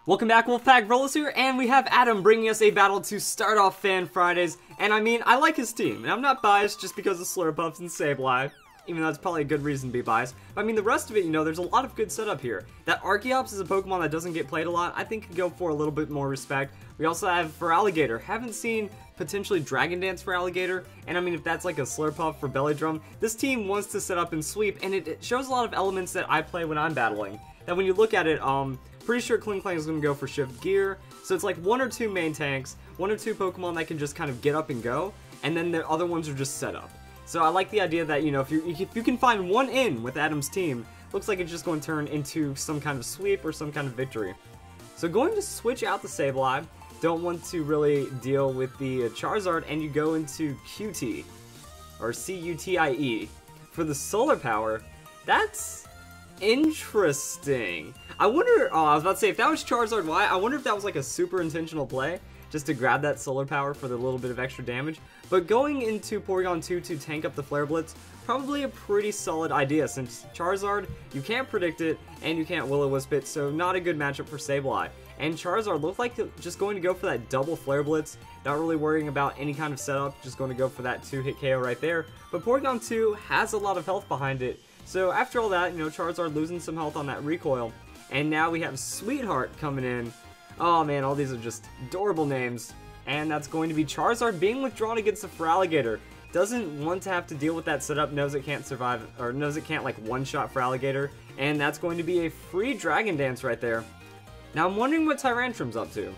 Welcome back, Wolfpack Rollers here, and we have Adam bringing us a battle to start off Fan Fridays. And I mean, I like his team, and I'm not biased just because of Slurpuffs and Sableye, even though that's probably a good reason to be biased. But I mean, the rest of it, you know, there's a lot of good setup here. That Archeops is a Pokemon that doesn't get played a lot. I think could go for a little bit more respect. We also have Feraligatr. Haven't seen potentially Dragon Dance Feraligatr, and I mean, if that's like a Slurpuff for Belly Drum, this team wants to set up and sweep, and it shows a lot of elements that I play when I'm battling. That when you look at it, pretty sure Klinklang is going to go for Shift Gear, so it's like one or two main tanks, one or two Pokemon that can just kind of get up and go, and then the other ones are just set up. So I like the idea that, you know, if you can find one in with Adam's team, looks like it's just going to turn into some kind of sweep or some kind of victory. So going to switch out the Sableye, don't want to really deal with the Charizard, and you go into QT, or C-U-T-I-E. For the Solar Power, that's interesting. I wonder, I was about to say, if that was Charizard Y, I wonder if that was like a super intentional play, just to grab that Solar Power for the little bit of extra damage. But going into Porygon 2 to tank up the Flare Blitz, probably a pretty solid idea, since Charizard, you can't predict it, and you can't Will-O-Wisp it, so not a good matchup for Sableye. And Charizard looked like just going to go for that double Flare Blitz, not really worrying about any kind of setup, just going to go for that 2-hit KO right there. But Porygon 2 has a lot of health behind it, so after all that, you know, Charizard losing some health on that recoil. And now we have Sweetheart coming in. Oh man, all these are just adorable names. And that's going to be Charizard being withdrawn against the Feraligatr. Doesn't want to have to deal with that setup, knows it can't survive, or knows it can't like one-shot Feraligatr. And that's going to be a free Dragon Dance right there. Now I'm wondering what Tyrantrum's up to.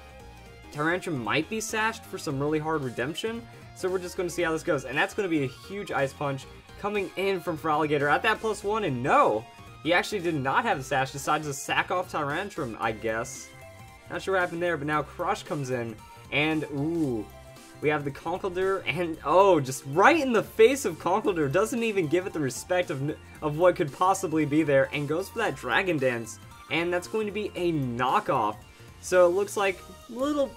Tyrantrum might be sashed for some really hard redemption, so we're just going to see how this goes. And that's going to be a huge Ice Punch coming in from Feraligatr at that +1, and no! He actually did not have the sash, decides to sack off Tyrantrum, I guess. Not sure what happened there, but now Crush comes in, and ooh, we have the Conkeldurr, and oh, just right in the face of Conkeldurr, doesn't even give it the respect of what could possibly be there, and goes for that Dragon Dance, and that's going to be a knockoff. So it looks like little,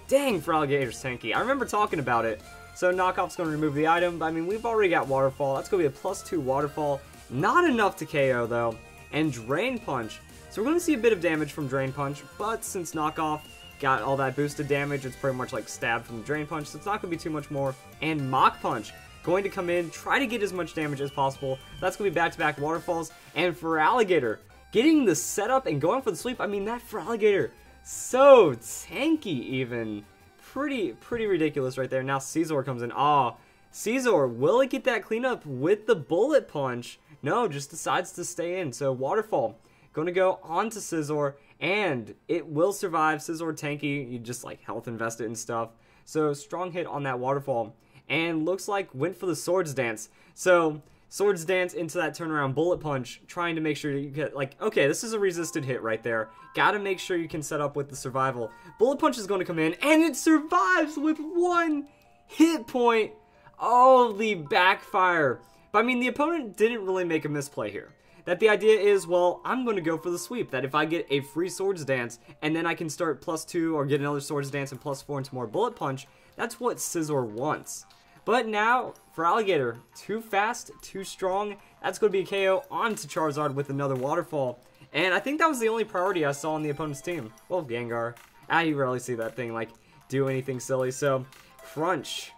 dang, Feraligatr's tanky. I remember talking about it. So knockoff's going to remove the item, but I mean, we've already got Waterfall. That's going to be a +2 Waterfall. Not enough to KO though. And Drain Punch. So we're going to see a bit of damage from Drain Punch, but since knockoff got all that boosted damage, it's pretty much like stabbed from the Drain Punch, so it's not going to be too much more. And Mach Punch, going to come in, try to get as much damage as possible. That's going to be back-to-back Waterfalls. And Feraligatr, getting the setup and going for the sweep. I mean, that Feraligatr, so tanky even. Pretty ridiculous right there. Now Scizor comes in. Aw, Scizor, will it get that cleanup with the Bullet Punch? No, just decides to stay in. So Waterfall, going to go on to Scizor, and it will survive. Scizor tanky, you just like health invest it and stuff. So strong hit on that Waterfall, and looks like went for the Swords Dance. So Swords Dance into that turnaround Bullet Punch, trying to make sure you get, like, okay, this is a resisted hit right there. Gotta make sure you can set up with the survival. Bullet Punch is going to come in, and it survives with 1 hit point. Oh, the backfire. But I mean, the opponent didn't really make a misplay here. That the idea is, well, I'm going to go for the sweep. That if I get a free Swords Dance, and then I can start +2 or get another Swords Dance and +4 into more Bullet Punch, that's what Scizor wants. But now, Feraligatr, too fast, too strong. That's going to be a KO onto Charizard with another Waterfall. And I think that was the only priority I saw on the opponent's team. Well, Gengar. You rarely see that thing, like, do anything silly. So, Crunch.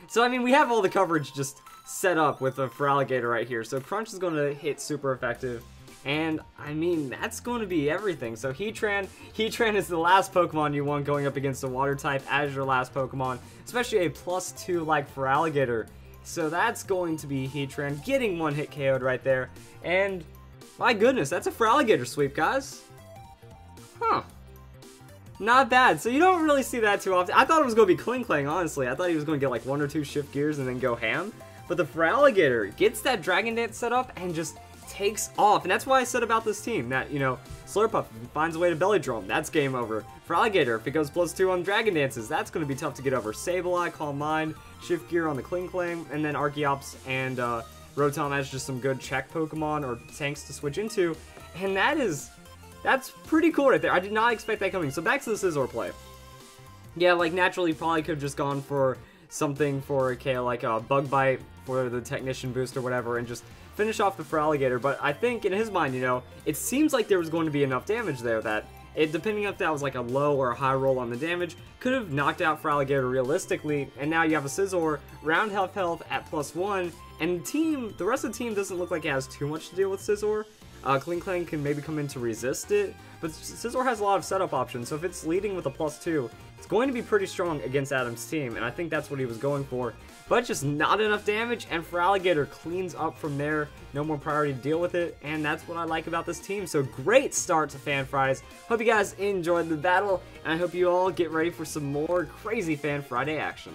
So I mean, we have all the coverage just set up with a Feraligatr right here. So Crunch is going to hit super effective. And, I mean, that's going to be everything. So Heatran is the last Pokemon you want going up against a Water type as your last Pokemon. Especially a +2 like Feraligatr. So that's going to be Heatran getting 1-hit KO'd right there. And, my goodness, that's a Feraligatr sweep, guys. Huh. Not bad. So you don't really see that too often. I thought it was going to be Klinklang, honestly. I thought he was going to get like 1 or 2 Shift Gears and then go ham. But the Feraligatr gets that Dragon Dance set up and just takes off. And that's why I said about this team that, you know, Slurpuff finds a way to Belly Drum. That's game over. Feraligatr, if it goes +2 on Dragon Dances, that's going to be tough to get over. Sableye, Calm Mind, Shift Gear on the Klinklang, and then Archeops and Rotom has just some good check Pokemon or tanks to switch into. And that's pretty cool right there. I did not expect that coming. So back to the Scizor play. Yeah, like naturally probably could have just gone for something for a KO like a Bug Bite for the Technician boost or whatever and just finish off the Feraligatr, but I think in his mind, you know, it seems like there was going to be enough damage there that depending if that was like a low or a high roll on the damage, could have knocked out Feraligatr realistically, and now you have a Scizor, round health at +1, and the rest of the team doesn't look like it has too much to deal with Scizor. Kling Klang can maybe come in to resist it, but Scizor has a lot of setup options, so if it's leading with a +2, it's going to be pretty strong against Adam's team, and I think that's what he was going for. But just not enough damage, and Feraligatr cleans up from there. No more priority to deal with it, and that's what I like about this team. So great start to Fan Fridays. Hope you guys enjoyed the battle, and I hope you all get ready for some more crazy Fan Friday action.